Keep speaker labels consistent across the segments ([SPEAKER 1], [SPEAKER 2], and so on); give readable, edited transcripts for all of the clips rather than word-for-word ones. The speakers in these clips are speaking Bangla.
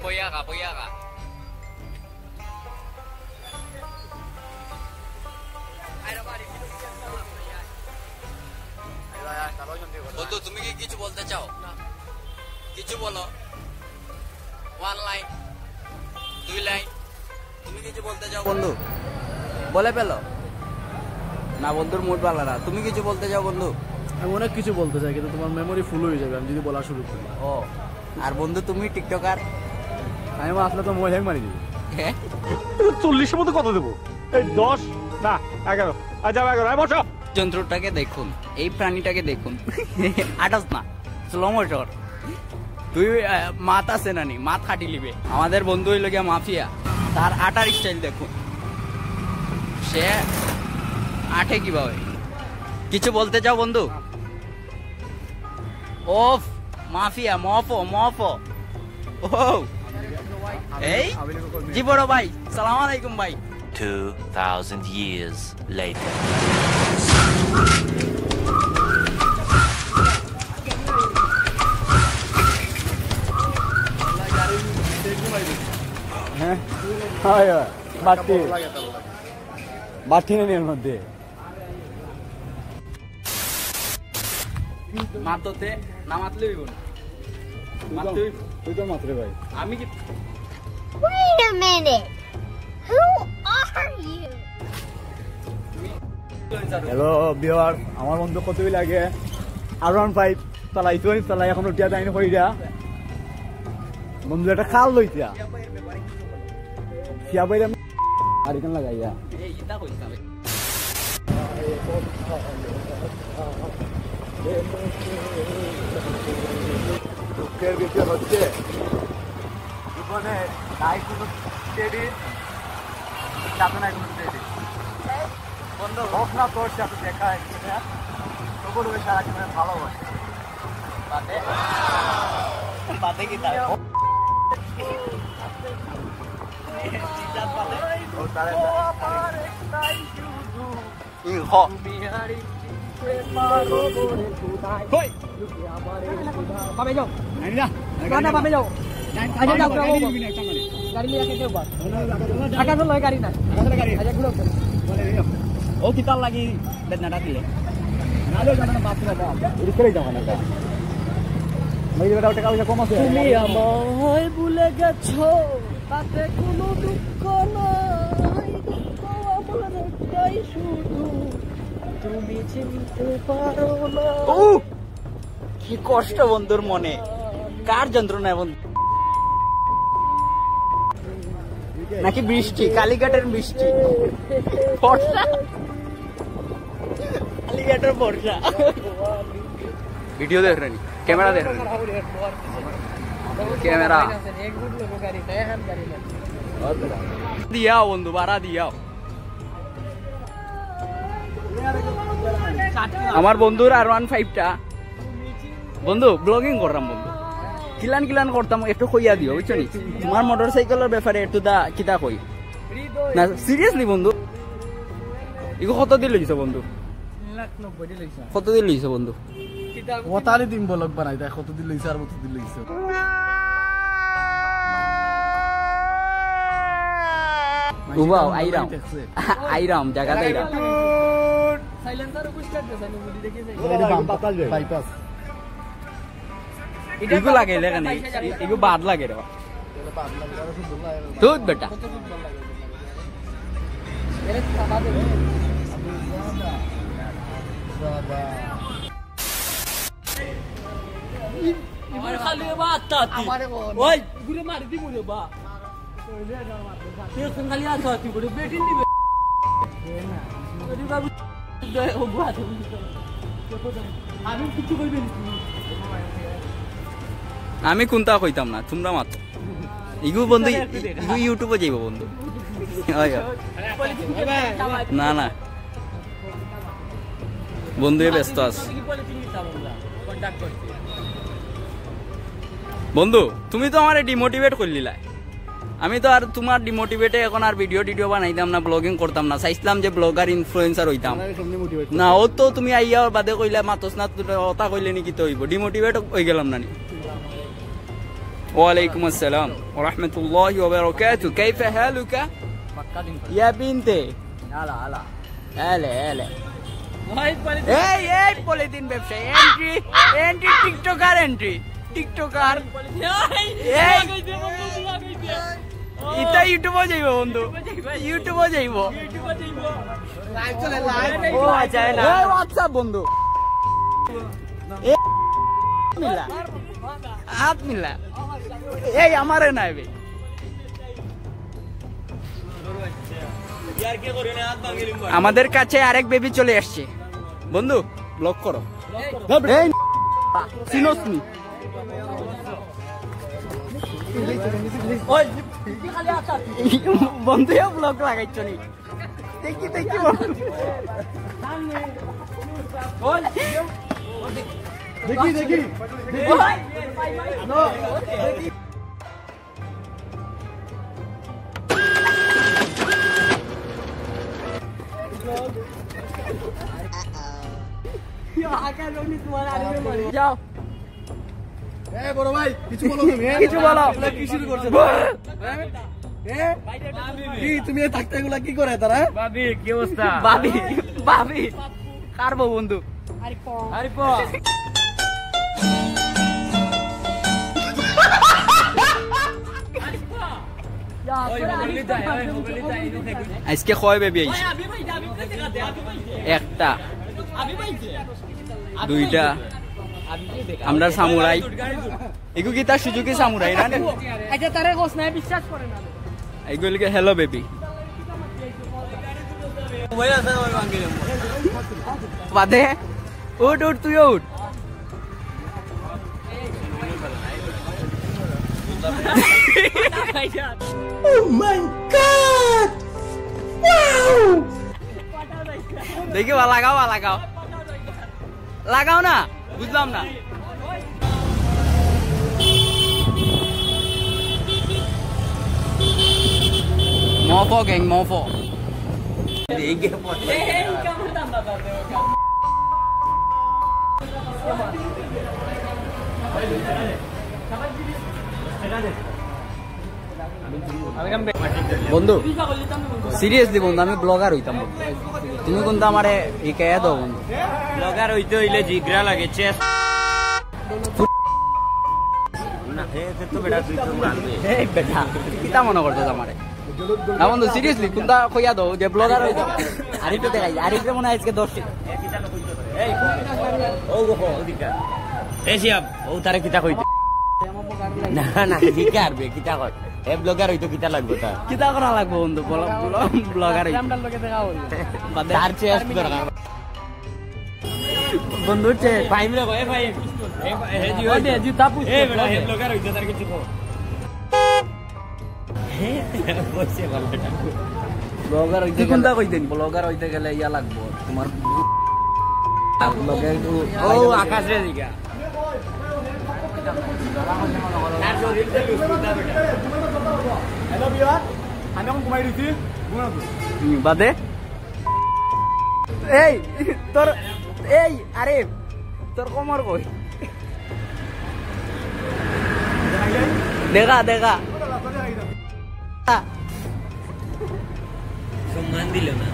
[SPEAKER 1] বইয়া কা বন্ধু তুমি কি কিছু বলতে চাও? কিছু বলো, 1 লাইন 2 লাইন, তুমি কিছু বলতে চাও বন্ধু? বলে পেলো না, বন্ধুর মুড ভালো না। তুমি কিছু বলতে চাও বন্ধু?
[SPEAKER 2] আমি অনেক কিছু বলতে চাই, কিন্তু তোমার মেমোরি ফুল হয়ে যাবে আমি যদি বলা শুরু করি।
[SPEAKER 1] ও আর বন্ধু তুমি টিকটকার?
[SPEAKER 2] আমি আসলে তো মোবাইল হ্যাং মারি দিবি।
[SPEAKER 3] 40-এর মধ্যে কত দেবো? এই 10 না 11। আচ্ছা 11 বসো।
[SPEAKER 1] যন্ত্রটাকে দেখুন, এই প্রাণীটাকে দেখুন। আটাস না, স্লো মোটর। তুই মাত আছে না নি, মাত খাটি লিবে। আমাদের বন্ধু হইল গিয়া মাফিয়া, তার আটার স্টাইল দেখুন। সে আটে কিভাবে? কিছু বলতে চাও বন্ধু? ওফ মাফিয়া, মফো। ও এই জি বড় ভাই, সালাম আলাইকুম ভাই।
[SPEAKER 4] 2000 years later.
[SPEAKER 2] হ্যাঁ বাটি নেই মধ্যে
[SPEAKER 1] মাততে না মাতলে হইব না।
[SPEAKER 2] তুই তো মাত্রে ভাই।
[SPEAKER 1] আমি কি
[SPEAKER 5] Wait a minute. Who are you?
[SPEAKER 2] Hello viewer, আমার বন্ধু কতই লাগে R15 চালাইতো, চালাই এখন উঠিয়া যাইনি কইরা বন্ধু একটা খাল লইতা সিয়া বাইরে আর এখানে লাগাইয়া
[SPEAKER 1] এই ইতা কইতা ভাই।
[SPEAKER 2] দুঃখের বিষয় হচ্ছে জীবনে নাই কোনো স্টেডি, যাবে না কোনো স্টেডি। বন্ধু হোক না তোর সাথে দেখা তবু ওই সারা জীবনে ভালোবাসে
[SPEAKER 1] বাদে কি তার ও কি তার লাগি বেদনাটা দিলে
[SPEAKER 2] তুমি আমায় ভুলে গেছো, তাতে কোনো দুঃখ নাই, দুঃখ আমার একটাই শুধু তুমি চিনতে পারো না।
[SPEAKER 1] কি কষ্ট বন্ধুর মনে, কার যন্ত্রণা বন্ধু? নাকি বৃষ্টি, কালীঘাটের বৃষ্টি, বর্ষা, কালীঘাটের বর্ষা। ভিডিও দেখ রানি, ক্যামেরা দেখ রানি, ক্যামেরা দিয়াও বন্ধু, বাড়া দিয়াও। আমার বন্ধুর R15টা বন্ধু ব্লগিং করলাম বন্ধু, কিলান করতাম, একটু কইয়া দিও বুঝছো নি? তোমার মোটর সাইকেলের ব্যাপারে একটু কিতা কই না, সিরিয়াসলি বন্ধু। এগো কত দিন লইছে বন্ধু?
[SPEAKER 2] 1,90,000 লইছে।
[SPEAKER 1] কত দিন লইছে বন্ধু?
[SPEAKER 2] ওতারে দিন ব্লগ বানাই তাই কত দিন লইছে আর কত দিন লইছে।
[SPEAKER 1] উবাও আইরাম জায়গাতে আইরাম
[SPEAKER 2] সাইলেন্সার উপর স্টার্ট দে, সাইলেন্সার মুডি দেখে যাই বাইপাস
[SPEAKER 1] এগো লাগে এখানে, এগো বাদ লাগে রে দুধ বেটা। খালি ওই ঘুরে মারি দিব রে বা খালি আসো তুই করে বেটিন দিবে আমি কিছু করবি আমি কোনটা কইতাম না, তোমরা মাত্র ইগু বন্ধু, ইগু ইউটিউবে যাইব বন্ধু। না না বন্ধু ব্যস্ত আছে বন্ধু, তুমি তো আমার ডিমোটিভেট করলিলা। আমি তো আর তোমার ডিমোটিভেটে এখন আর ভিডিও বানাইতাম না, ব্লগিং করতাম না, চাইছিলাম যে ব্লগার ইনফ্লুয়েন্সার হইতাম না। ও তো তুমি আইয়া বাদে কইলা মাতস না, ওটা কইলে নাকি তো হইব, ডিমোটিভেট হয়ে গেলাম না নি। وعليكم السلام ورحمة الله وبركاته كيف حالك يا بنتي
[SPEAKER 2] هلا هلا
[SPEAKER 1] هلا هلا এই পলিথিন ব্যবসায়ী এন্ট্রি টিকটকার টিকটকার ইটা ইউটিউবে যাইব বন্ধু ইউটিউবে যাইব ও আচ্ছা না হোয়াটসঅ্যাপ বন্ধু মিলা হাত মিলা এই আমারে নাইবে আমাদের কাছে আরেক বেবি চলে আসছে বন্ধু ব্লক করো এই সিনোসনি বন্ধু ব্লক লাগাইছ নি দেখি দেখি
[SPEAKER 2] দেখি দেখি
[SPEAKER 1] যাও
[SPEAKER 2] বড় ভাই কিছু বলো তুমি
[SPEAKER 1] কিছু বলো
[SPEAKER 2] কি শুরু করছো কি তুমি থাকতে এগুলা কি করে তারা
[SPEAKER 1] ভাবি কি অবস্থা ভাবি ভাবি কারবো বন্ধু আজকে কয় বেবি আইছে একটা দুইটা আমরা সামুরাই এগু কি তার সুযোগে সামুরাই না
[SPEAKER 6] আচ্ছা তারে কোস না বিশ্বাস করে না
[SPEAKER 1] এগুলিকে হ্যালো বেবি বাদে উঠ উঠ তুই উঠ দেখি লাগাও লাগাও লাগাও না বুঝলাম না মফো গ্যাং মফো বন্ধু সিরিয়াসলি বন্ধু আমি ব্লগার হইতাম তুমি কিন্তু আমারে শিখাইয়া দাও বন্ধু
[SPEAKER 7] ব্লগার হইতে হইলে জিগরা লাগে চেস
[SPEAKER 1] বেটা কিতা মনে করতো আমারে না বন্ধু সিরিয়াসলি কোনটা কইয়া দাও যে ব্লগার হইতাম আরিফে দেখাই আরিফে মনে হয় আজকে 10
[SPEAKER 7] এসিয়াম ও তারে কিতা কইতে না না কিতা আরবে কিতা কই এ ব্লগার হইতো কিতা লাগবে তা
[SPEAKER 1] কিতা করা লাগবে বন্ধু ব্লগার হইতাম
[SPEAKER 7] তার চেস দরকার
[SPEAKER 1] বন্ধু চে
[SPEAKER 7] ফাইম রে ভাই ফাইম হে জি ওদে জুতা পুছ এ বড় হে ব্লগার হইতো তার কিছু কো হে বসে বলটা
[SPEAKER 1] ব্লগার হইতে কোনটা কইতেন ব্লগার হইতে গেলে ইয়া লাগবে তোমার ব্লগার
[SPEAKER 7] ও আকাশ রে দিগা
[SPEAKER 2] হ্যালো বিয়ার আমি এখন ঘুমাই দিছি
[SPEAKER 1] বাদে এই তোর এই আরে তোর কমর কই দেখা দেখা
[SPEAKER 7] সম্মান দিল না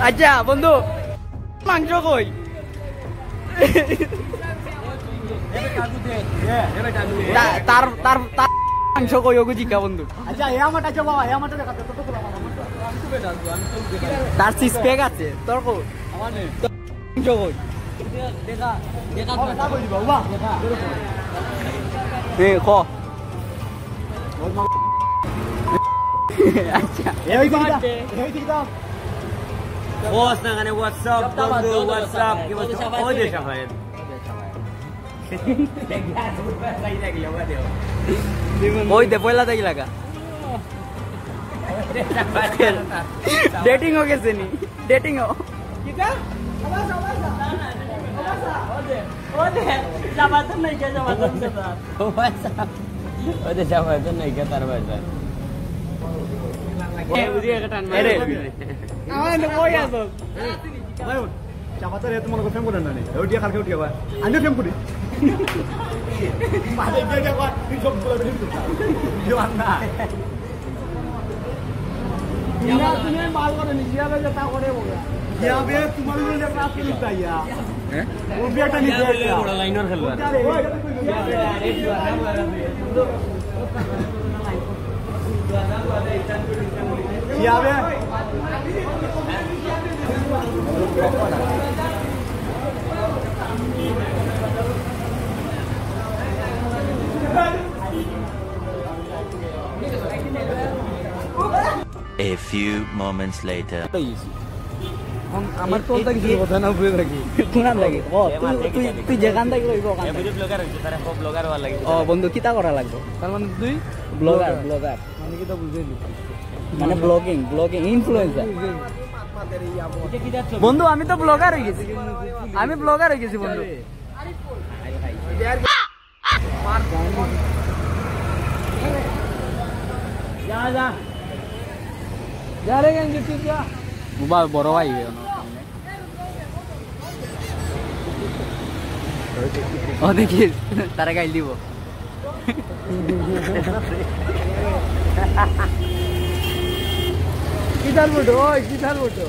[SPEAKER 1] আচ্ছা বন্ধু মাংস কই তার তার তার মাংস কই ওগু জিকা বন্ধু
[SPEAKER 2] আচ্ছা এ আমাটা আছে বাবা এ আমাটা দেখা তো
[SPEAKER 1] তার সিক্স প্যাক আছে তোর কই আমার নেই মাংস কই
[SPEAKER 6] দেখা দেখা
[SPEAKER 2] কথা কই দিবা বাবা
[SPEAKER 1] এ খ আচ্ছা
[SPEAKER 2] এই দিকটা
[SPEAKER 7] বস না গানে হোয়াটসঅ্যাপ বন্ধু হোয়াটসঅ্যাপ কি বলছো ও দেখা ভাই
[SPEAKER 1] ওই দে পয়লা দেখি লাগা ডেটিং ও গেছে নি ডেটিং ও
[SPEAKER 6] জামাতন নাই কে জামাতন দাদা
[SPEAKER 7] ওদের যাওয়া তো নাই কে তার ভাই
[SPEAKER 1] এরে
[SPEAKER 6] আমার কই আছো
[SPEAKER 2] চাপাতে রে তোমার ফেম করেন না নি ওইটা খালকে উঠিয়া কয় আমি ফেম করি মানে গিয়ে কয় তুই সব বলে ফেম করছ জোয়ান না
[SPEAKER 6] ইনা তুমি মাল করে নি জিয়াবে যে তা করে বগা
[SPEAKER 2] যাবে তোমার বলে রাত কি তাইয়া হ্যাঁ ও বিয়াটা নি বড় লাইনার খেলবা যাবে
[SPEAKER 4] A few moments later.
[SPEAKER 1] আমার তো কিছু কথা না বুঝে থাকি কোনান লাগে তুই যেখান থেকে কইব ওখান থেকে
[SPEAKER 7] ব্লগার হইছে তারে খুব ব্লগার হওয়ার লাগে
[SPEAKER 1] ও বন্ধু কিতা করা লাগবে
[SPEAKER 2] তার মানে তুই
[SPEAKER 1] ব্লগার
[SPEAKER 2] মানে কি তো বুঝেলি
[SPEAKER 1] মানে ব্লগিং ইনফ্লুয়েন্সার বন্ধু আমি তো ব্লগার হয়ে গেছি বন্ধু
[SPEAKER 6] যা যা যা রে গেন তুই যা
[SPEAKER 1] বড় ভাই ও দেখিস তারা গাইল দিব
[SPEAKER 6] কিধার বটো